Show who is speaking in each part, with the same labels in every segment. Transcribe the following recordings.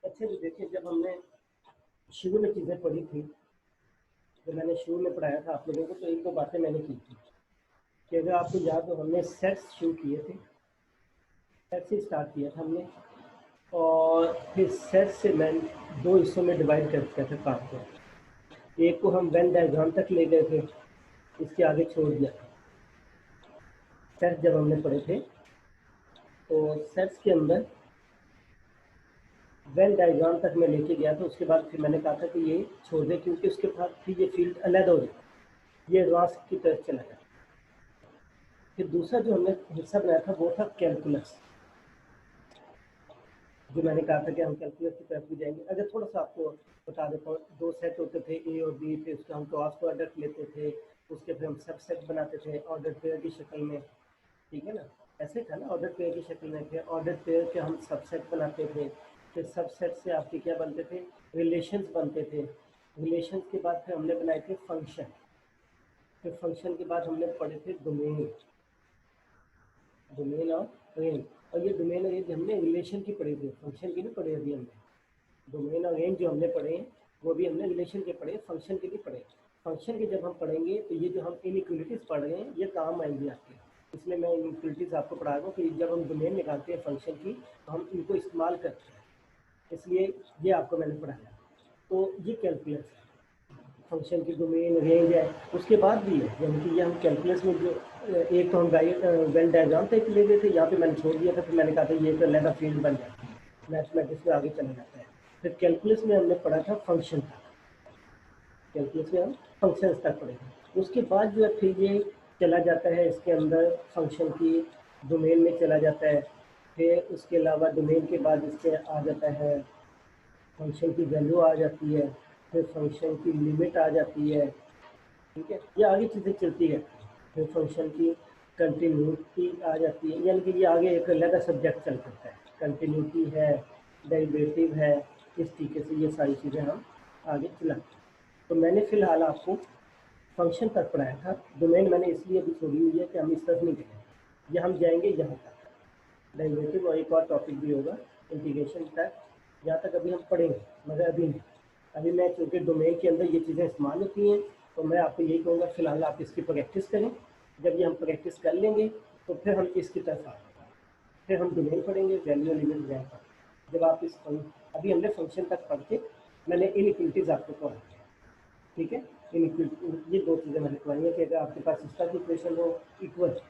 Speaker 1: अच्छा जी, देखिए जब हमने शुरू में चीज़ें पढ़ी थी, जब मैंने शुरू में पढ़ाया था आप लोगों को, तो एक दो बातें मैंने की थी कि अगर आपको याद हो हमने सेट्स शुरू किए थे, सेट से स्टार्ट किया था हमने, और फिर सेट से मैं दो हिस्सों में डिवाइड कर दिया था काम को। एक को हम वेन डायग्राम तक ले गए थे, इसके आगे छोड़ दिया था। सेट जब हमने पढ़े थे तो सेट्स के अंदर वेन डायग्राम तक मैं लेके गया था, उसके बाद फिर मैंने कहा था कि ये छोड़ दें क्योंकि उसके बाद फिर ये फील्ड अलग हो जाए, ये एडवांस की तरफ चला गया। फिर दूसरा जो हमने हिस्सा बनाया था वो था कैलकुलस, जो मैंने कहा था कि हम कैलकुलस की तरफ भी जाएंगे। अगर थोड़ा सा आपको बता देता हूँ, दो सेट होते थे ए और बी, फिर उसका हम क्रॉस प्रोडक्ट लेते थे, उसके फिर हम सब सेट बनाते थे ऑर्डर पेयर की शक्ल में, ठीक है ना, ऐसे था ना, ऑर्डर पेयर की शक्ल में। फिर ऑर्डर पेयर के हम सबसेट बनाते थे, फिर सबसेट से आपके क्या बनते थे, रिलेशंस बनते थे। रिलेशंस के बाद फिर हमने बनाए थे फंक्शन, फिर फंक्शन के बाद हमने पढ़े थे डोमेन, डोमेन और रेंज। और ये डोमेन और रेंज हमने रिलेशन की पढ़ी थी, फंक्शन की नहीं पढ़ी अभी हमने। डोमेन और रेंज जो हमने पढ़े हैं वो भी हमने रिलेशन के पढ़े, फंक्शन के भी पढ़े। फंक्शन के जब हम पढ़ेंगे तो ये जो हम इनइक्वलिटीज़ पढ़ रहे हैं ये काम आएंगी आपके, इसलिए मैं इनइक्वलिटीज़ आपको पढ़ा रहा हूँ कि जब हम डोमेन निकालते हैं फंक्शन की तो हम इनको इस्तेमाल करते हैं, इसलिए ये आपको मैंने पढ़ाया। तो ये कैलकुलस है, फंक्शन की डोमेन रेंज है। उसके बाद भी है, यानी कि ये हम कैलकुलस में जो एक तो हम वेन डायग्राम तक ले गए थे, यहाँ पे मैंने छोड़ दिया था, फिर मैंने कहा था ये एक अलग फील्ड बन जाती है, मैथमेटिक्स में आगे चला जाता है। फिर कैलकुलस में हमने पढ़ा था फंक्शन तक, कैलकुलस में हम फंक्शन तक पढ़े थे। उसके बाद जो है फिर ये चला जाता है इसके अंदर फंक्शन की डोमेन में चला जाता है। फिर उसके अलावा डोमेन के बाद इसके आ जाता है फंक्शन की वैल्यू आ जाती है, फिर फंक्शन की लिमिट आ जाती है, ठीक है, ये आगे चीज़ें चलती रहती हैं। फिर फंक्शन की कंटिन्यूटी आ जाती है, यानी कि ये आगे एक अलग सब्जेक्ट चल सकता है, कंटिन्यूटी है, डेरिवेटिव है, इस तरीके से ये सारी चीज़ें हम आगे चलाते हैं। तो मैंने फ़िलहाल आपको फंक्शन तक पढ़ाया था, डोमेन मैंने इसलिए अभी छोड़ी हुई है कि हम इस तरफ नहीं जाएंगे, ये हम जाएंगे यहाँ तक, डेरिवेटिव और एक और टॉपिक भी होगा इंटीग्रेशन तक, यहाँ तक अभी हम पढ़ेंगे, मगर अभी नहीं। अभी मैं चूँकि डोमेन के अंदर ये चीज़ें इस्तेमाल होती हैं तो मैं आपको यही कहूँगा फ़िलहाल आप इसकी प्रैक्टिस करें। जब ये हम प्रैक्टिस कर लेंगे तो फिर हम इसकी तरफ आएंगे, फिर हम डोमेन पढ़ेंगे, वैल्यू लिमिट रैंक। जब आप इस अभी हमने फंक्शन तक पढ़ के मैंने इनइक्वलिटीज़ आपको पढ़ाई है, ठीक है। इनइक्वलिटी ये दो चीज़ें मैंने पढ़ाई है कि अगर आपके पास इस तरह की इक्वेशन हो इक्वल,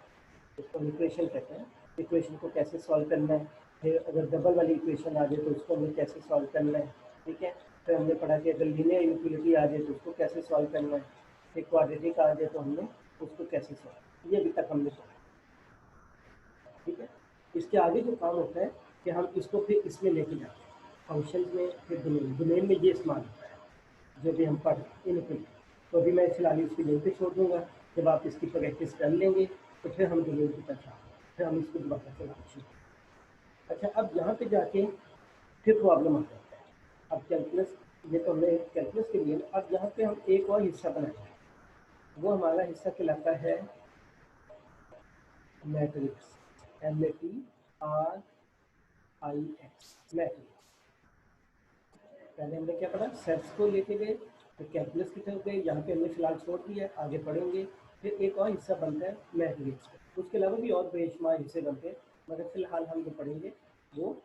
Speaker 1: उसको इक्वेशन कहते हैं, इक्वेशन को कैसे सॉल्व करना है। फिर अगर डबल वाली इक्वेशन आ जाए तो उसको हमें कैसे सॉल्व करना है, ठीक है। फिर हमने पढ़ा कि अगर लीनियर इनइक्वलिटी आ जाए तो उसको कैसे सॉल्व करना है, फिर क्वाड्रेटिक आ जाए तो हमने उसको कैसे सॉल्व, ये अभी तक हमने पढ़ा, ठीक है। इसके आगे जो काम होता है कि हम इसको फिर इसमें लेके जाते हैं फंक्शन में, फिर डोमेन, डोमेन में ये इस्तेमाल होता है जो भी हम पढ़ इनइक्वलिटी। तो अभी मैं फिलहाल इसकी यहीं पे छोड़ दूँगा, जब आप इसकी प्रैक्टिस कर लेंगे तो फिर हम डोमेन की तरफ आएंगे, फिर हम इसको दोबारा चलाना शुरू करेंगे। अच्छा, अब यहाँ पे जाके फिर प्रॉब्लम आ जाता है। अब कैलकुलस, ये तो हमने कैलकुलस के लिए, अब यहाँ पे हम एक और हिस्सा बनाएंगे, वो हमारा हिस्सा कहलाता है मैट्रिक्स, MATRIX, मैट्रिक्स। पहले हमने क्या पढ़ा, सेट्स को लेके गए, फिर कैलकुलस की तरफ गए, यहाँ पे हमने फिलहाल छोड़ दिया, आगे पढ़ेंगे। फिर एक और हिस्सा बनता है मैट्रिक्स, उसके अलावा भी और बेशुमार हिस्से बनते हैं, मगर फिलहाल हम जो पढ़ेंगे वो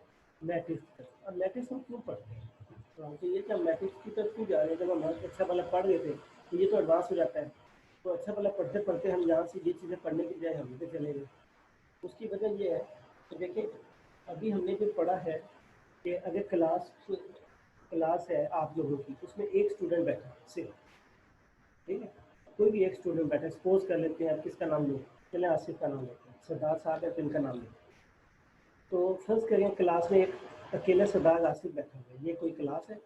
Speaker 1: मैट्रिक्स की तरफ। और मैट्रिक्स हम क्यों पढ़ते हैं, तो हमको ये कि हम मैट्रिक्स की तरफ क्यों जा रहे हैं, जब हम अच्छा वाला पढ़ रहे थे तो ये तो एडवांस हो जाता है, तो अच्छा वाला पढ़ते पढ़ते हम यहाँ से ये चीज़ें पढ़ने की बजाय हम पे चले गए। उसकी वजह ये है कि देखिए अभी हमने जो पढ़ा है कि अगर क्लास है आप लोगों की, उसमें एक स्टूडेंट बैठा है सिर्फ, ठीक है, कोई भी एक स्टूडेंट बैठा है, सपोज कर लेते हैं आप किसका नाम लें, चले आसिफ का नाम लेते हैं, सरदार साहब है तो इनका नाम लेते हैं। तो फर्स्ट करें क्लास में एक अकेला सरदार आसिफ बैठा हुआ है, ये कोई क्लास है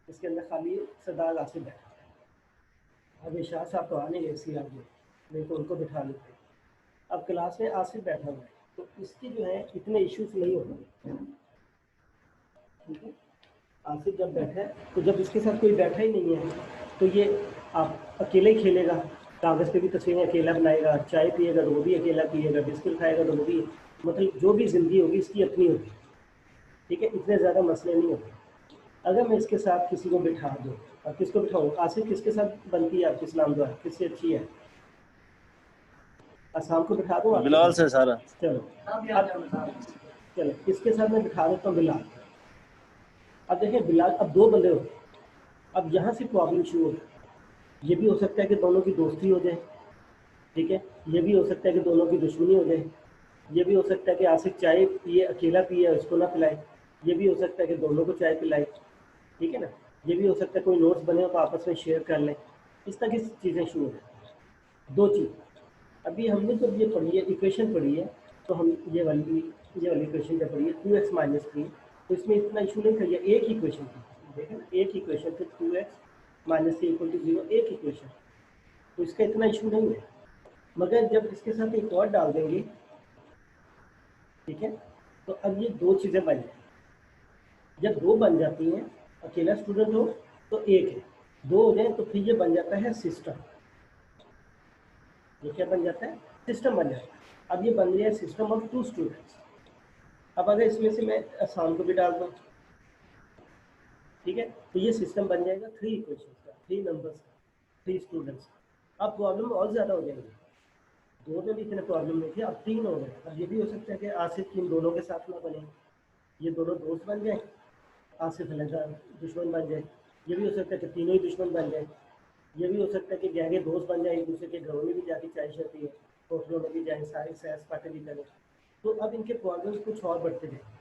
Speaker 1: इसके अंदर खाली सरदार आसिफ बैठा है। अब इरशाद साहब तो आ नहीं गए सी आगे, नहीं तो उनको बिठा लेते। अब क्लास में आसिफ बैठा हुआ है तो इसकी जो है इतने इश्यूज नहीं होते, ठीक है। आसिफ जब बैठा है तो जब इसके साथ कोई बैठा ही नहीं है तो ये आप अकेले ही खेलेगा, कागज़ पे भी तस्वीरें अकेला बनाएगा, चाय पिएगा तो वो भी अकेला पिएगा, बिस्किट खाएगा तो वो भी, मतलब जो भी ज़िंदगी होगी इसकी अपनी होगी, ठीक है, इतने ज़्यादा मसले नहीं होते। अगर मैं इसके साथ किसी को बिठा दूँ, और किसको बिठाऊँ, आसिफ किसके साथ बनती है आपकी इस्लाम द्वारा, किससे अच्छी है? आसाम को बिठा दूँ आपके
Speaker 2: बिलाल
Speaker 1: साथ?
Speaker 2: से सारा।
Speaker 1: चलो अब चलो इसके साथ मैं बिठा देता हूँ बिलाल। अब देखें बिलाल, अब दो बंदे हो, अब यहाँ से प्रॉब्लम शुरू हो। ये भी हो सकता है कि दोनों की दोस्ती हो जाए, ठीक है, ये भी हो सकता है कि दोनों की दुश्मनी हो जाए, ये भी हो सकता है कि आसिफ चाय पिए अकेला पिए उसको ना पिलाए, ये भी हो सकता है कि दोनों को चाय पिलाए, ठीक है ना, ये भी हो सकता है कोई नोट्स बने हो तो आपस में शेयर कर लें। इस तरह की चीज़ें शुरू हो जाती। दो चीज़ अभी हमने जब ये पढ़ी है, इक्वेशन पढ़ी है, तो हम ये वाली इक्वेशन जब पढ़ी है 2x माइनस 3, तो इसमें इतना इशू नहीं था, ये एक ही इक्वेशन थी, देखें एक इक्वेशन थी 2x माइनस 3 इक्वल टू 0, एक इक्वेशन, तो इसका इतना इशू नहीं है। मगर जब इसके साथ एक और डाल देंगे, ठीक है, तो अब ये दो चीज़ें बन जाए। जब दो बन जाती हैं, अकेला स्टूडेंट हो तो एक है, दो हो जाए तो फिर ये बन जाता है सिस्टम। ये क्या बन जाता है? सिस्टम बन जाता है। अब ये बन गया सिस्टम ऑफ 2 स्टूडेंट्स। अब अगर इसमें से मैं आसाम को भी डाल दूँ, ठीक है, तो ये सिस्टम बन जाएगा 3 इक्वेशन का, 3 नंबर्स का, 3 स्टूडेंट्स। अब प्रॉब्लम और ज़्यादा हो जाएगी, दो में भी इतने प्रॉब्लम नहीं थी, अब 3 हो गए। अब ये भी हो सकता है कि आसिफ इन दोनों के साथ ना बने, ये दोनों दोस्त बन जाए, आसिफ अलग दुश्मन बन जाए, ये भी हो सकता है कि तीनों ही दुश्मन बन जाए, ये भी हो सकता है कि गहरे दोस्त बन जाए, एक दूसरे के घरों में भी जाके चाय शर्ती है, होटलों में भी जाए, सारे सैर सपाटे भी करें। तो अब इनके प्रॉब्लम्स कुछ और बढ़ते जाएंगे,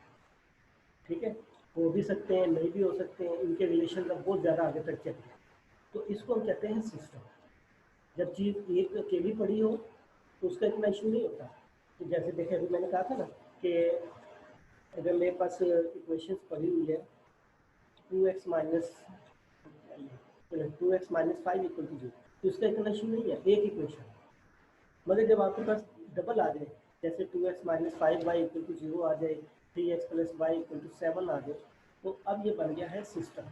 Speaker 1: ठीक है, हो भी सकते हैं नहीं भी हो सकते हैं, इनके रिलेशन अब बहुत ज़्यादा आगे तक चले हैं। तो इसको हम कहते हैं सिस्टम। जब चीज़ एक अकेली पड़ी हो तो उसका इतना इशू नहीं होता। तो जैसे देखें अभी मैंने कहा था ना कि अगर मेरे पास इक्वेशंस पड़ी हुई है 2x माइनस 5 इक्वल टू 0, तो इसका इतना इशू नहीं है, एक इक्वेशन। मगर जब आपके पास डबल आ जाए, जैसे 2x minus 5y equal to 0 आ जाए, 3x plus y equal to 7 आ जाए, तो अब ये बन गया है सिस्टम।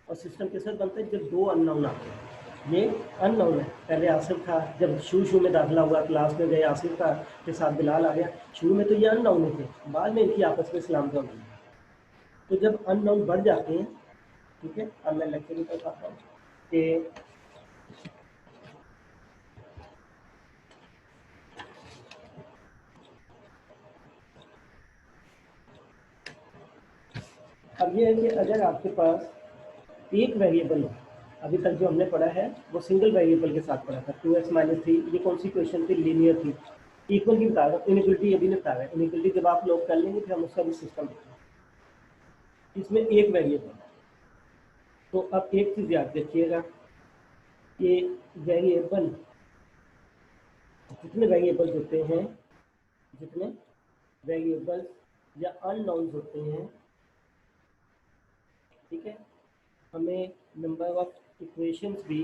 Speaker 1: और सिस्टम के साथ बनता है जब दो अननोन आते हैं। ये अननोन है, पहले आसिफ था, जब शुरू में दाखिला हुआ क्लास में गए आसिफ का के साथ बिलाल आ गया, शुरू में तो ये अननोन थे, बाद में इनकी आपस में इस्लाम का हुई। तो जब अननोन बढ़ जाते हैं, ठीक है, अब मैं लेक्चर में बताता हूँ कि अब ये है कि अगर आपके पास एक वेरिएबल हो, अभी तक जो हमने पढ़ा है वो सिंगल वेरिएबल के साथ पढ़ा था, 2x माइनस 3, ये कौन सी क्वेश्चन थी? लीनियर थी। इक्वल की बता रहा, इनइक्वलिटी अभी नहीं बता रहा है, इनइक्वलिटी जब आप लोग कर लेंगे फिर हम उसका भी सिस्टम देखेंगे। इसमें एक वेरिएबल, तो अब एक चीज़ याद रखिएगा, ये वेरिएबल, जितने वेरिएबल्स होते हैं, जितने वेरिएबल्स या अननोन्स होते हैं, ठीक है, हमें नंबर ऑफ इक्वेशंस भी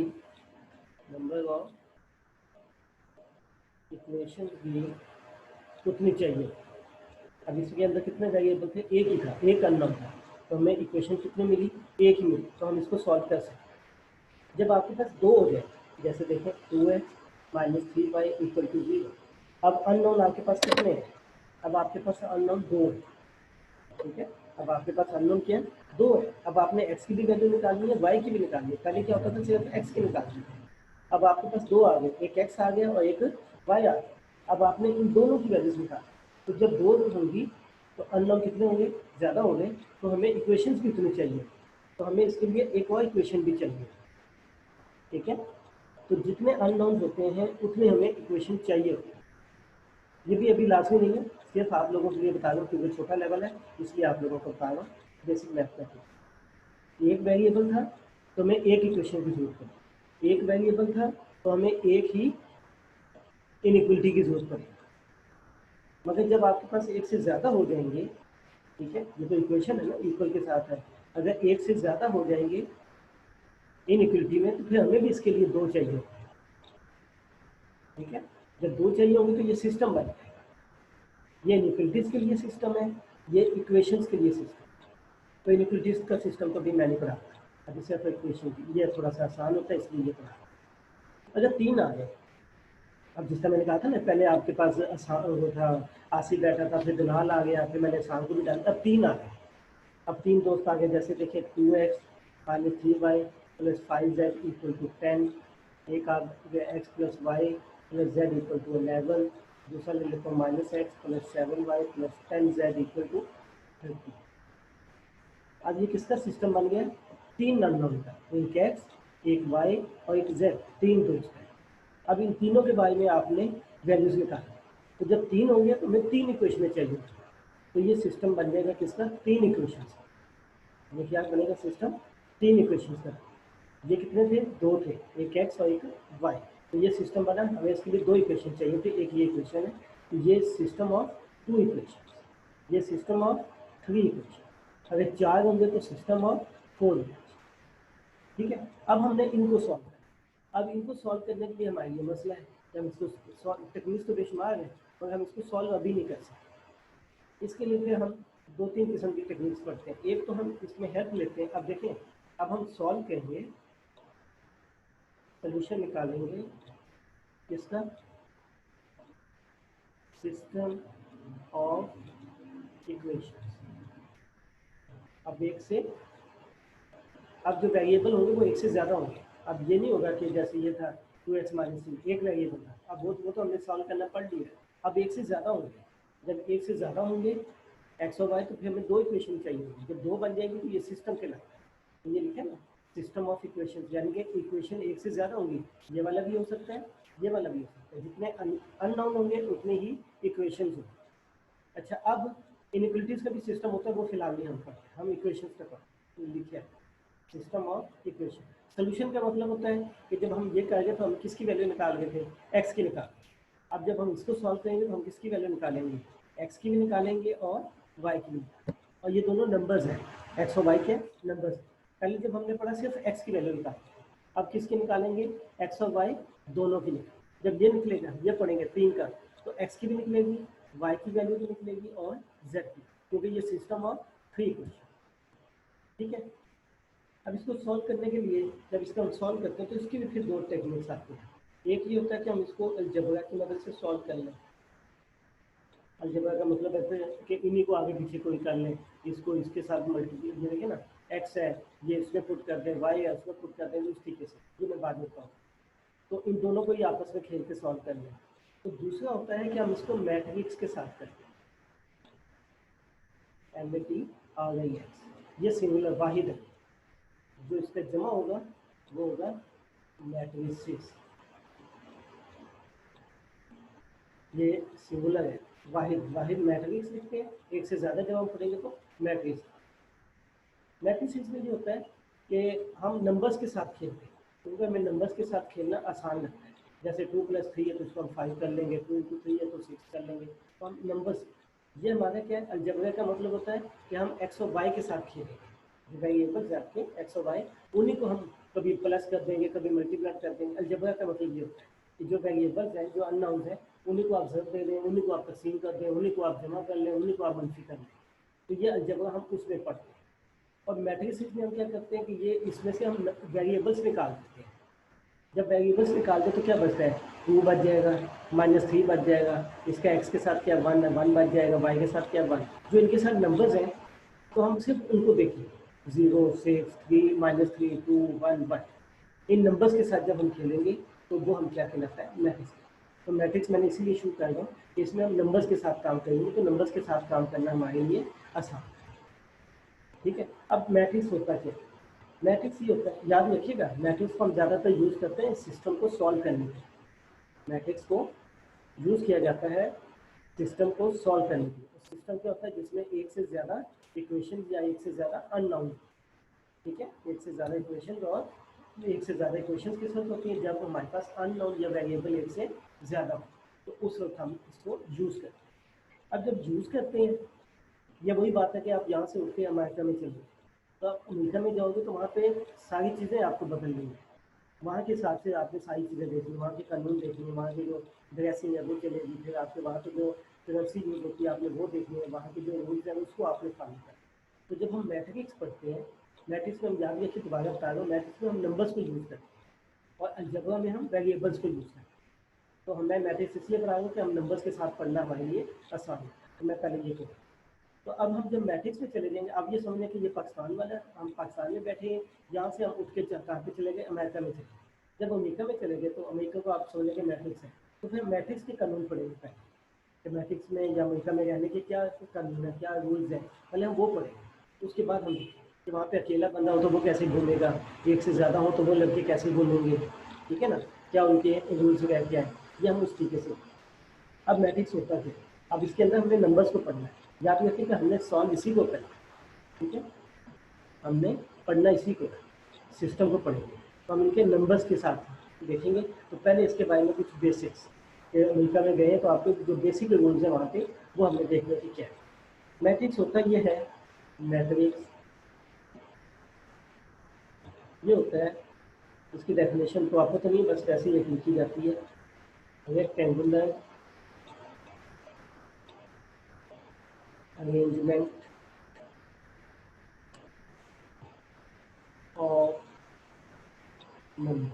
Speaker 1: उतनी चाहिए। अब इसके अंदर कितने वेरिएबल थे? एक ही था, एक अननोन था, तो हमें इक्वेशन कितनी मिली? एक ही मिली, तो हम इसको सॉल्व कर सकते। जब आपके पास दो हो जाए, जैसे देखें 2x minus 3y equal to 0, अब अननोन आपके पास कितने हैं? अब आपके पास अननोन दो है, ठीक है, अब आपके पास अननोन क्या है? दो है। अब आपने x की भी वैल्यू निकालनी है, y की भी निकालनी है। पहले क्या होता था? सिर्फ x की निकालनी है। अब आपके पास दो आ गए, एक x आ गया और एक y आ गया। अब आपने इन दोनों की वैल्यूज निकाली, तो जब दो होंगी तो अननोन कितने होंगे? ज़्यादा हो गए, तो हमें इक्वेशंस भी उतनी चाहिए, तो हमें इसके लिए एक और इक्वेशन भी चाहिए, ठीक है। तो जितने अननोन होते हैं उतने हमें इक्वेशन चाहिए होते हैं। ये भी अभी लाजमी नहीं है, सिर्फ आप लोगों के लिए बता रहा हूँ क्योंकि छोटा लेवल है, इसलिए आप लोगों को बता रहा हूँ बेसिक मैथमेटिक्स। एक वेरिएबल था तो हमें एक इक्वेशन की जरूरत पड़ी, एक वेरिएबल था तो हमें एक ही इनइक्वलिटी की जरूरत पड़ी। मगर जब आपके पास एक से ज़्यादा हो जाएंगे, ठीक है, ये तो इक्वेशन है ना, इक्वल के साथ है, अगर एक से ज़्यादा हो जाएंगे इनइक्वलिटी में, तो फिर हमें भी इसके लिए दो चाहिए, ठीक है। जब दो चाहिए होंगे तो ये सिस्टम बन जाएगा। ये इनइक्वलिटीज़ के लिए सिस्टम है, ये इक्वेशंस के लिए सिस्टम। तो इनइक्वलिटीज़ का सिस्टम तो भी मैंने पढ़ा, अभी सिर्फ इक्वेशन की, ये थोड़ा सा आसान होता है इसलिए ये पढ़ा। अगर तीन आ गए, अब जिस तरह मैंने कहा था ना, पहले आपके पास वो था आसिफ बैठा था, फिर बिलाल आ गया, फिर मैंने आसान को भी डाला, अब तीन आ गए, अब 3 दोस्त आ गए, जैसे देखिए 2x minus 3y plus 5z equal to 10, एक आ गया x plus y plus z equal to 11, दूसरा ले लेता हूँ minus x plus 7y plus 10z equal to 30। अब ये किसका सिस्टम बन गया? 3 अननोन का, एक x एक y और एक z, 3 दोस्त है। अब इन तीनों के बारे में आपने वैल्यूज निकालना, तो जब 3 हो गया तो हमें 3 इक्वेशन चाहिए, तो ये सिस्टम बन जाएगा किसका? 3 इक्वेशन का। ये क्या बनेगा सिस्टम? 3 इक्वेशन का। ये कितने थे? 2 थे, एक x और एक y। तो ये सिस्टम बना, हमें इसके लिए 2 इक्वेशन चाहिए थे, एक ये इक्वेशन है, तो ये सिस्टम ऑफ 2 इक्वेशन, ये सिस्टम ऑफ 3 इक्वेशन। अगर 4 होंगे तो सिस्टम ऑफ 4 इक्वेशन। ठीक है, अब हमने इनको सॉल्व किया। अब इनको सॉल्व करने के लिए हमारे ये मसला है कि हम इसको टेक्निक्स तो बेशुमार है, और हम इसको सॉल्व अभी नहीं कर सकते। इसके लिए फिर हम 2-3 किस्म की टेक्निक्स पढ़ते हैं। एक तो हम इसमें हेल्प लेते हैं। अब देखें, अब हम सॉल्व करेंगे, सोल्यूशन निकालेंगे किसका? System of equation. अब एक से, अब जो वेरिएबल होंगे वो एक से ज़्यादा होंगे। अब ये नहीं होगा कि जैसे ये था 2x माइनस 3, एक वेरिएबल था, अब वो तो हमने सॉल्व करना पड़ लिया। अब एक से ज़्यादा होंगे, जब एक से ज़्यादा होंगे x और y, तो फिर हमें 2 इक्वेशन चाहिए होंगी। जब 2 बन जाएंगी तो ये सिस्टम कहलाता है। तो ये लिखे ना, सिस्टम ऑफ इक्वेशन, यानी कि इक्वेशन एक से ज़्यादा होंगी। ये वाला भी हो सकता है, ये वाला भी हो सकता है। जितने अननोन होंगे उतने ही इक्वेशन होंगे। अच्छा, अब इनइक्वलिटीज़ का भी सिस्टम होता है, वो फिलहाल नहीं हम पढ़ते, हम इक्वेशन का पढ़ते हैं। लिखिए सिस्टम ऑफ इक्वेशन। सोल्यूशन का मतलब होता है कि जब हम ये करेंगे तो हम किसकी वैल्यू निकाल रहे थे? एक्स की निकाल। अब जब हम इसको सॉल्व करेंगे तो हम किसकी वैल्यू निकालेंगे? एक्स की भी निकालेंगे और वाई की भी। और ये दोनों नंबर्स हैं, एक्स और वाई के नंबर्स। पहले जब हमने पढ़ा सिर्फ एक्स की वैल्यू निकाली, अब किसकी निकालेंगे? एक्स और वाई दोनों की निकाल। जब ये निकलेगा, ये पढ़ेंगे 3 का, तो एक्स की भी निकलेगी, वाई की वैल्यू भी निकलेगी और जेड की, क्योंकि ये सिस्टम ऑफ 3 इक्वेशन। ठीक है, अब इसको सॉल्व करने के लिए जब इसको हम सॉल्व करते हैं तो इसकी भी फिर 2 टेक्निक्स आती हैं। एक ये होता है कि हम इसको अलजेब्रा की मदद से सॉल्व कर लें। अलजेब्रा का मतलब है कि इन्हीं को आगे पीछे कोई कर लें, इसको इसके साथ मल्टीप्लाई, ये देखिए ना, एक्स है ये इसमें पुट कर दें, वाई है उसमें पुट कर दें, उस तरीके से, ये मैं बाद में बताऊँ। तो इन दोनों को ही आपस में खेल के सॉल्व कर लें। तो दूसरा होता है कि हम इसको मैट्रिक्स के साथ करते हैं, MATRIX, ये सिंगुलर वाहिद है, जो इस पर जमा होगा वो होगा मैट्रिसेस। ये सिंगुलर है, वाहिद, वाहिद मैट्रिक्स लिखते हैं। एक से ज़्यादा जब हम पढ़ेंगे तो मैट्रिक्स। मैट्रिसेस में ये होता है कि हम नंबर्स के साथ खेलते हैं, क्योंकि हमें नंबर्स के साथ खेलना आसान लगता है। जैसे 2 + 3 है तो इसको हम 5 कर लेंगे, 2 × 3 है तो 6 कर लेंगे। तो हम नंबर्स, ये हमारा क्या है, अलजेब्रा का मतलब होता है कि हम एक्स और वाई के साथ खेलेंगे। वेरिएबल्स आपके एक्स और वाई, उन्हीं को हम कभी प्लस कर देंगे, कभी मल्टीप्लाई कर देंगे। अलजेब्रा का मतलब ये होता है कि जो वेरिएबल्स हैं, जो अननोन्स हैं, उन्हीं को आप ज़रूर दे दें, उन्हीं को आप तकसीम कर दें, उन्हीं को आप जमा कर लें, उन्हीं को आप मनफी कर लें। तो ये अलजेब्रा हम उसमें पढ़ते हैं। और मैट्रिसेस में हम क्या करते हैं कि ये इसमें से हम वेरिएबल्स निकाल देते हैं। जब वेरिएबल्स निकालते हैं तो क्या बचता है? 2 बच जाएगा, -3 बच जाएगा, इसका एक्स के साथ क्या 1 है, 1 बच जाएगा, वाई के साथ क्या 1। जो इनके साथ नंबर्स हैं तो हम सिर्फ उनको देखेंगे, 0, 6, 3, -3, 2, 1, 1। इन नंबर्स के साथ जब हम खेलेंगे तो वो हम क्या कहलाता है? मैट्रिक्स। तो मैट्रिक्स मैंने इसीलिए शुरू कर रहा हूँ कि इसमें हम नंबर्स के साथ काम करेंगे, तो नंबर्स के साथ काम करना हमारे लिए आसान। ठीक है, अब मैट्रिक्स होता क्या है? मैट्रिक्स ये होता है, याद रखिएगा, मैट्रिक्स को हम ज़्यादातर यूज़ करते हैं सिस्टम को सॉल्व करने के लिए। मैट्रिक्स को यूज़ किया जाता है सिस्टम को सॉल्व करने के लिए। सिस्टम क्या होता है? जिसमें एक से ज़्यादा इक्वेशन या एक से ज़्यादा अननोन। ठीक है, एक से ज़्यादा इक्वेशन, और एक से ज़्यादा इक्वेशन किस वक्त होती है? जब हमारे पास अननोन या वेरिएबल एक से ज़्यादा हो, तो उस वक्त हम इसको यूज़ करते हैं। अब जब यूज़ करते हैं, यह वही बात है कि आप यहाँ से उठ के अमेरिका में चलिए, तो आप अमेरिका में जाओगे तो वहाँ पे सारी चीज़ें आपको बदलनी है। वहाँ के हिसाब से आपने सारी चीज़ें देखनी, वहाँ के कानून देखनी, वहाँ की जो ड्रेसिंग है वो चलेगी, फिर आपके वहाँ की जो करेंसी यूज़ होती है आपने वो देखनी है, वहाँ के जो रूल्स हैं उसको आपने फॉलो करना है। तो जब हम मैट्रिक्स पढ़ते हैं, मैट्रिक्स में हम याद रखिए, दोबारा बता रहा हूँ, मैट्रिक्स में हम नंबर्स को यूज़ करते हैं और अलजेब्रा में हम वेरिएबल्स को यूज़ करते हैं। तो मैं मैट्रिक्स इसलिए पढ़ा रहा हूँ कि हम नंबर्स के साथ पढ़ना हमारे लिए आसान है। तो मैं पहले ये कहूँ, तो अब हम जब मैट्रिक्स में चले जाएंगे, अब ये समझें कि ये पाकिस्तान वाला है, हम पाकिस्तान में बैठे हैं, यहाँ से हम उठ के कहाँ पे चले गए, अमेरिका में चले गए। जब अमेरिका में चले गए तो अमेरिका को आप समझेंगे मैट्रिक्स है, तो फिर मैट्रिक्स के कानून पढ़ेंगे पहले कि मैट्रिक्स में या अमेरिका में रहने के क्या कानून है, क्या रूल्स हैं, पहले हम वो पढ़ेंगे। उसके बाद हम देखेंगे कि वहाँ पे अकेला बंदा हो तो वो कैसे बोलेगा, एक से ज़्यादा हो तो वो लड़के कैसे बोलेंगे, ठीक है ना, क्या उनके रूल्स वगैरह क्या है, ये हम उस तरीके से। अब मैट्रिक्स होता है, अब इसके अंदर हमने नंबर्स को पढ़ना है, याद रखिए कि हमने सॉल्व इसी को करना है, ठीक है, हमने पढ़ना इसी को, सिस्टम को पढ़ेंगे। तो हम इनके नंबर्स के साथ देखेंगे। तो पहले इसके बारे में कुछ बेसिक्स, अमेरिका में गए तो आपको जो बेसिक रूल्स हैं वहाँ पे वो हमने देखने की क्या है। मैट्रिक्स होता ये है, मैट्रिक्स ये होता है, इसकी डेफिनेशन तो आपको तो नहीं, बस वैसे ही लिखी जाती है, rectangular arrangement of number.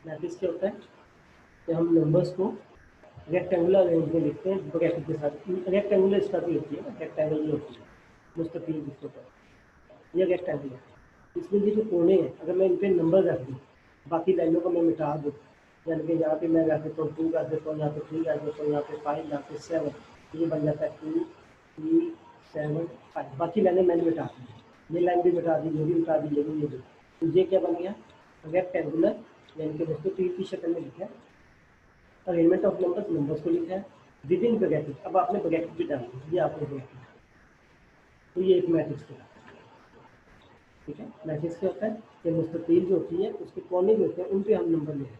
Speaker 1: Matrix क्या होता है कि हम नंबर्स को रेक्टेंगुलर अरेंज में लिखते हैं ब्रैकेट के साथ। रेक्टेंगुलर स्ट्रक्चर होती है ना, रेक्टेंगल जो होती है मुस्तकील जिसको कहते हैं, ये रेक्टेंगुलर। इसमें ये जो कोने हैं, अगर मैं इन पर नंबर रख दूँ, बाकी लाइनों को मैं मिटा दूँ, यानी कि यहाँ पे मैं रख देता हूँ 2 रख देता हूँ, यहाँ पे 3 रख देता हूँ, यहाँ पे 5, यहाँ पे 7, ये बन जाता है 2 3 7 5। बाकी लाइनें मैंने मिटा दी, ये लाइन भी मिटा दी, ये भी मिटा दी, ये भी। तो ये क्या बन गया, रेक्टेंगुलर, यानी कि दोस्तों तीर की शक्ल में लिखा है। अरेंजमेंट ऑफ नंबर्स, नंबर्स को लिखा है विद इन ब्रैकेट। अब आपने ब्रैकेट भी डाली, ये आपने ब्रैकेट, तो ये एक मैट्रिक्स होता है, ठीक है। मैट्रिक्स क्या होता है कि मुस्ततील जो होती है उसके कोने जो होते हैं उन पे हम नंबर ले लेते हैं।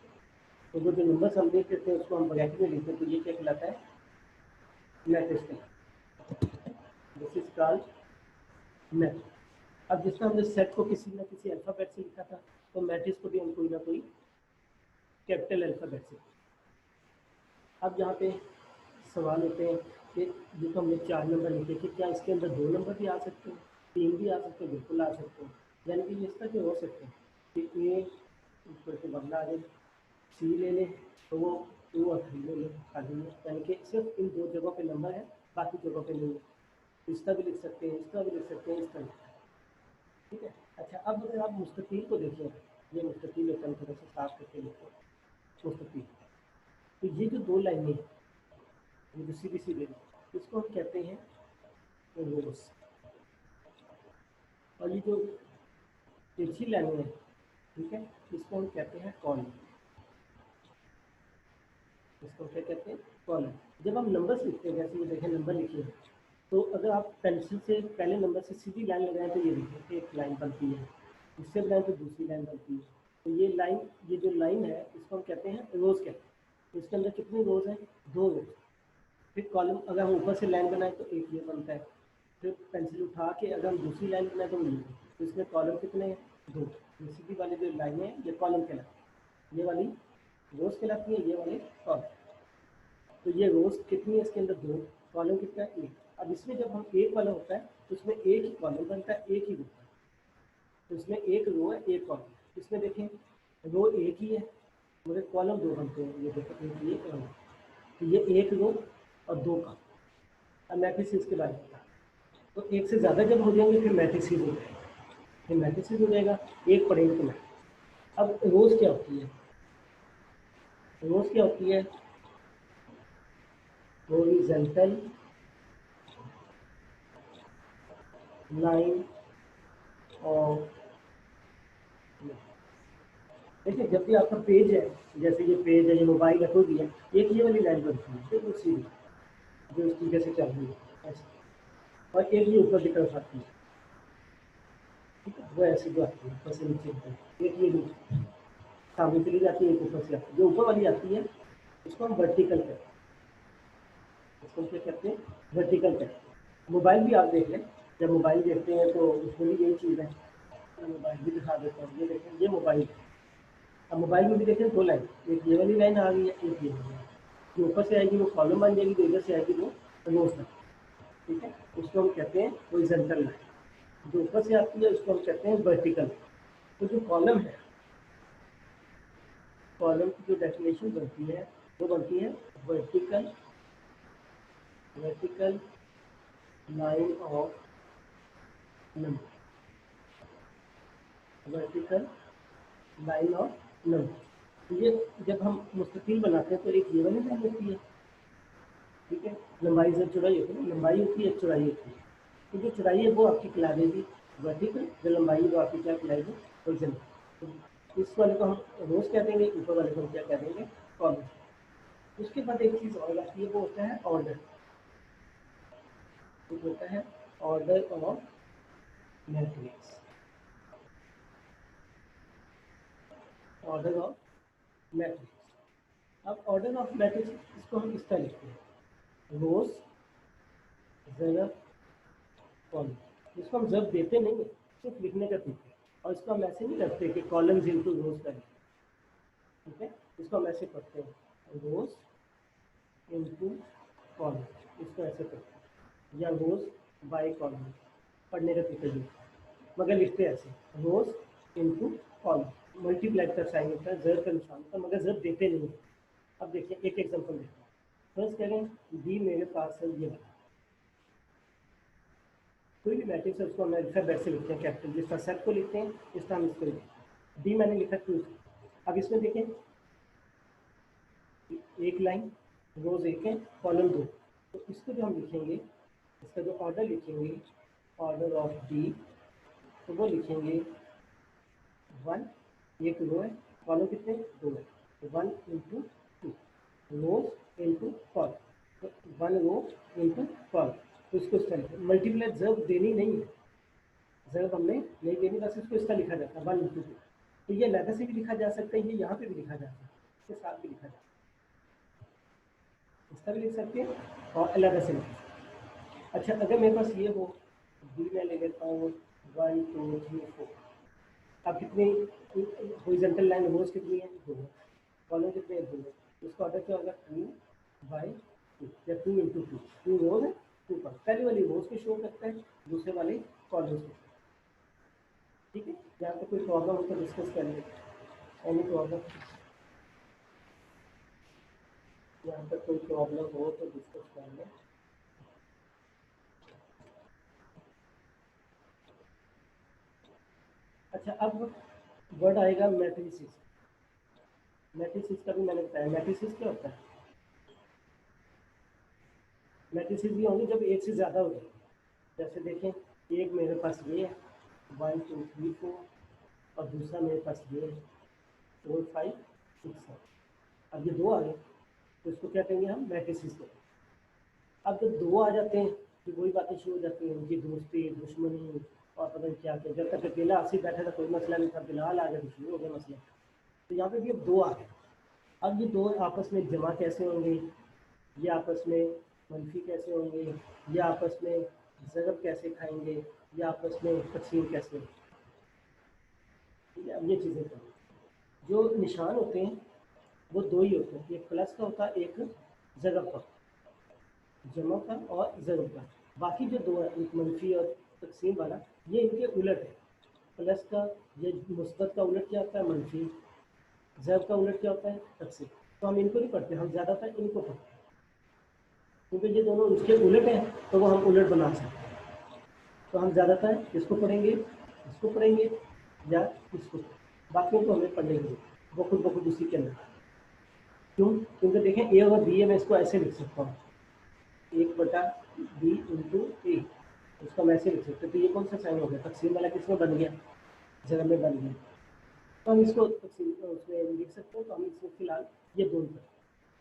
Speaker 1: तो वो जो नंबर्स हम लिख देते हैं उसको हम ब्रैकेट में लिखते हैं, तो ये क्या कहलाता है, मैट्रिक्स कहलाता है। This is called matrix. अब जिसमें हमने सेट को किसी न किसी अल्फ़ाबेट से लिखा था, तो मैट्रिक्स को भी हम कोई ना कोई कैपिटल अल्फ़ाबेट से। अब यहाँ पे सवाल होते हैं कि जो तो हमने 4 नंबर लिखे कि क्या इसके अंदर 2 नंबर भी आ सकते हैं, 3 भी आ सकते हैं, बिल्कुल आ सकते हैं। यानी कि इस तरह के हो सकते हैं कि ए ऊपर से बदला आ जाए, सी ले लें तो वो 2 और 3 ले लें खाली में, यानी कि सिर्फ इन 2 जगहों पे नंबर है, बाकी जगहों पे नहीं है। इस तरह भी लिख सकते हैं, इस तरह भी लिख सकते हैं, इस तरह, ठीक है। अच्छा, अब अगर आप मुस्ततील को देखें, ये मुस्ततील होता है, थोड़ा सा साफ करके लिखो मुस्ततील। तो ये जो 2 लाइनें, ये जो सीधी सीधी, इसको हम कहते हैं रोज। और ये जो तिरछी लाइनें हैं, ठीक है, इसको हम कहते हैं कॉलम। इसको क्या कहते हैं, कॉलम। जब हम नंबर्स लिखते हैं, जैसे ये देखें नंबर लिखिए, तो अगर आप पेंसिल से पहले नंबर से सीधी लाइन लगाएं तो ये देखिए एक लाइन बनती है, इससे बनाएं तो दूसरी लाइन बनती है। तो ये लाइन, ये जो लाइन है इसको हम कहते हैं रोज कहते हैं। इसके अंदर कितने रोज हैं, 2 रोज। फिर कॉलम अगर हम ऊपर से लाइन बनाए तो एक ये बनता है, फिर पेंसिल उठा के अगर हम दूसरी लाइन बनाए तो ये, तो इसमें कॉलम कितने हैं, 2। ये सीधी वाली जो लाइनें हैं ये कॉलम कहलाती है, ये वाली रोज कहलाती है, ये वाले कॉलम। तो ये रोज कितनी है, इसके अंदर 2, कॉलम कितना है, 1। अब इसमें जब हम एक वाला होता है तो इसमें एक ही कॉलम बनता है, एक ही रो है, तो इसमें एक रो है, एक कॉलम। इसमें देखें रो एक ही है मगर कॉलम 2 बनते हैं, ये देखो एक ये कॉलम, तो ये एक रो और 2 कॉलम। अब मैट्रिक्स के बारे में बता, तो एक से ज़्यादा जब हो जाएंगे फिर मैट्रिक्स हो जाएगा, फिर मैट्रिक्स हो जाएगा, एक पढ़ेंगे तो मैट्रिक्स। अब रोज क्या होती है, रोज क्या होती है, हॉरिजॉन्टल लाइन ऑफ, देखिए जब भी आपका पेज है, जैसे ये पेज है, ये मोबाइल रखो दिया, एक ये वाली लाइन बनती है, फिर दूसरी जो इस तरीके से चल रही है ऐसे, और एक ये ऊपर की तरफ आती है, ठीक है, वो ऐसी जो आती है ऊपर से नीचे की, एक ये नीचे सामने चली जाती है, एक ऊपर से आती है। जो ऊपर वाली आती है उसको हम वर्टिकल कहते हैं, इसको क्या कहते हैं, वर्टिकल कहते हैं। मोबाइल भी आप देख लें, जब मोबाइल देखते हैं तो उसमें भी यही चीज़ है, मोबाइल भी दिखा देता हूँ, ये देखें ये मोबाइल है। अब मोबाइल में भी देखें 2 लाइन, एक ये वाली लाइन आ गई है, एक ये वाली, जो ऊपर से आएगी वो कॉलम बन जाएगी, तो इधर से आएगी वो रोज बन, ठीक है, उसको हम कहते हैं हॉरिजॉन्टल लाइन। जो ऊपर से आती है उसको हम कहते हैं वर्टिकल। तो जो कॉलम है कॉलम की जो डेफिनेशन बनती है वो बनती है vertical line of number, vertical line of number. ये जब हम मुस्तकिल बनाते हैं तो एक ये वाली लाइन होती है, ठीक है, लंबाई से चौड़ाई होती है, लंबाई होती है चौड़ाई होती है। तो जो चौड़ाई है वो आपकी कहलाएगी वर्टिकल, जो लंबाई है वो आपकी क्या कहलाएगी हॉरिजॉन्टल। तो इस वाले को हम रोज कह देंगे, ऊपर वाले को हम क्या कह देंगे कॉलम। उसके बाद एक चीज़ और आती है वो होता है ऑर्डर, वो होता है order of matrix, order of matrix. अब ऑर्डर ऑफ मैट्रिक्स इसको हम इस तरह लिखते हैं रोज ज़रब कॉलम। इसको हम जब देते नहीं है, सिर्फ लिखने का तरीका, और इसको हम ऐसे नहीं करते कि कॉलम्स इनटू रोज करें, ठीक है, इसको हम ऐसे करते हैं रोज इनटू कॉलम, इसको ऐसे करते हैं, या रोज बाय कॉलम, पढ़ने का तरीका ये, मगर लिखते ऐसे रोज इनटू कॉलम, मल्टीप्लाई का साइन होता है, जर का निशान होता है, मगर जब देते नहीं है। अब देखिए एक एग्जांपल देखते हैं। फर्स्ट करें डी मेरे पास है ये वाला, कोई भी मैट्रिक्स है उसको हम अल्फाबेट से लिखते हैं, कैपिटल, जिस तरह सेट को लिखते हैं इस तरह हम इसको लिखते हैं। डी मैंने लिखा 2। अब इसमें देखें एक लाइन, रोज एक है, कॉलम 2, तो इसको जो हम लिखेंगे, इसका जो ऑर्डर लिखेंगे, ऑर्डर ऑफ डी, तो वो लिखेंगे 1, एक रो है, कॉलम कितने 2 है, 1 इंटू 2, रोज इंटू कॉलम, तो 1 रो इंटू कॉलम। तो इसको इस तरह मल्टीप्लाई जब देनी नहीं है, जब हमने नहीं देनी, बस इसको इस तरह लिखा जाता है 1 इंटू 2। तो ये अलग से भी लिखा जा सकता है, ये यहाँ पे भी लिखा जा सकता है, इसके साथ भी लिखा जा सकता है, इस तरह भी लिख सकते हैं और अलग से लिख सकते हैं। अच्छा, अगर मेरे पास ये हो, बी में ले लेता हूँ 1 2 3 4, अब कितनी हॉरिजॉन्टल लाइन रोज कितनी है 2, कॉलम कितने हैं 2, इसका ऑर्डर क्या होगा 2/2 या 2 इंटू 2, 2 रोज है 2 कॉलम, पहले वाली रोज को शो करता है, दूसरे वाले कॉलम्स को, ठीक है। यहाँ पे कोई प्रॉब्लम हो तो डिस्कस कर लें, एनी प्रॉब्लम, यहाँ पर कोई प्रॉब्लम हो तो डिस्कस कर लें। अच्छा, अब वर्ड आएगा मैट्रिसेस। मैट्रिसेस का भी मैंने बताया, मैट्रिसेस क्या होता है, मैट्रिसेस भी होंगे जब एक से ज़्यादा हो जाए। जैसे देखें, एक मेरे पास ये है 1 2 3 4, और दूसरा मेरे पास ये है 4 5 6 7, अब ये 2 आ गए, तो इसको क्या कहेंगे हम मैट्रिसेस को। अब जब 2 आ जाते हैं तो वही बातें शुरू हो जाती हैं, उनकी दोस्ती दुश्मनी और पता नहीं क्या क्या, जब तक अकेला आसिफ बैठा था कोई मसला नहीं था, बिलाल आ गया तो शुरू हो गया मसला। तो यहाँ पे भी अब 2 आ गए, अब ये 2 आपस में जमा कैसे होंगे, ये आपस में मनफी कैसे होंगे, ये आपस में ज़रब कैसे खाएंगे, ये आपस में तकसीम कैसे होंगे, ठीक है। अब ये चीज़ें करें, जो निशान होते हैं वो 2 ही होते हैं, एक प्लस का होता है, एक ज़रब का, जमा का और ज़रब का। बाकी जो 2 है, एक मनफी और तकसीम वाला, ये इनके उलट है। प्लस का ये मुस्बत का उलट क्या होता है मनफी, ज़रब का उलट क्या होता है तकसीम। तो हम इनको नहीं पढ़ते, हम ज़्यादातर इनको पढ़ते हैं, क्योंकि ये दोनों इसके उलट हैं, तो वो हम उलट बना सकते हैं। तो हम ज़्यादातर इसको पढ़ेंगे, इसको पढ़ेंगे या इसको, बाकियों को हमें पढ़ने की वो खुद ब खुद उसी के अंदर। क्यों, क्योंकि देखें ए और बी है, मैं इसको ऐसे लिख सकता हूँ 1/b इंटू ए, इसको हम ऐसे लिख सकते हैं। तो ये कौन सा साइन हो गया, तकसीम वाला किसमें बन गया, ज़रब में बन गया, तो हम इसको तकसीम उसमें लिख सकते हैं। तो हम इसको फिलहाल ये 2 पर।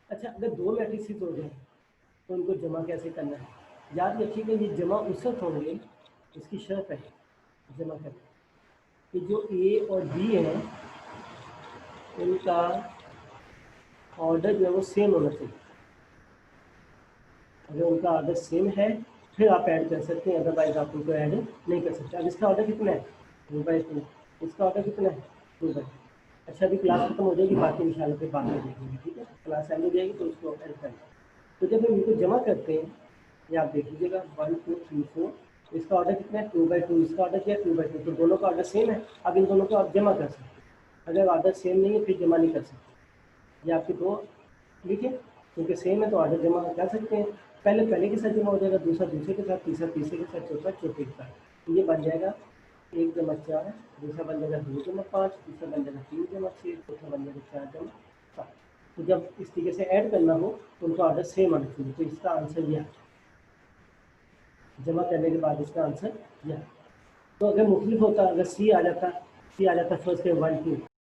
Speaker 1: अच्छा, अगर 2 मैट्रिसेस हो जाए तो उनको जमा कैसे करना है, याद रखिएगा ये जमा उस वक्त होंगे, इसकी शर्त है जमा करना कि जो ए और बी है इनका ऑर्डर जो है वो सेम होना चाहिए। अगर उनका ऑर्डर सेम है फिर आप ऐड कर सकते हैं, अदरवाइज आप उनको ऐड नहीं कर सकते। अब इसका ऑर्डर कितना है 2/2, इसका ऑर्डर कितना है 2/2। अच्छा, अभी क्लास खत्म हो जाएगी, बाकी इंशाल्लाह फिर बाद में देखेंगे, ठीक है, क्लास एंड हो जाएगी तो उसको ऐड करेंगे। तो जब हम इनको जमा करते हैं, ये आप देख लीजिएगा 1 2 3 4, इसका ऑर्डर कितना है 2/2, इसका ऑर्डर क्या है 2/2, तो दोनों का ऑर्डर सेम है। अब इन दोनों को आप जमा कर सकते हैं, अगर ऑर्डर सेम नहीं है फिर जमा नहीं कर सकते। ये आपके दो लिखे क्योंकि सेम है तो ऑर्डर जमा कर सकते हैं। पहले पहले के साथ जमा हो जाएगा, दूसरा दूसरे के साथ, तीसरा तीसरे के साथ, चौथा चौथे के साथ। तो ये बन जाएगा 1 जमा 4, दूसरा बन जाएगा 2 जमा 5, तीसरा बन जाएगा 3 जमा 6, चौथा बन जाएगा 4 जमा 7। तो जब इस तरीके से ऐड करना हो तो उनका ऑर्डर सेम आना चाहिए। तो इसका आंसर यह जमा करने के बाद इसका आंसर यह। तो अगर मुख्तलिफ होता, अगर सी आ जाता फर्स्ट में 1 2,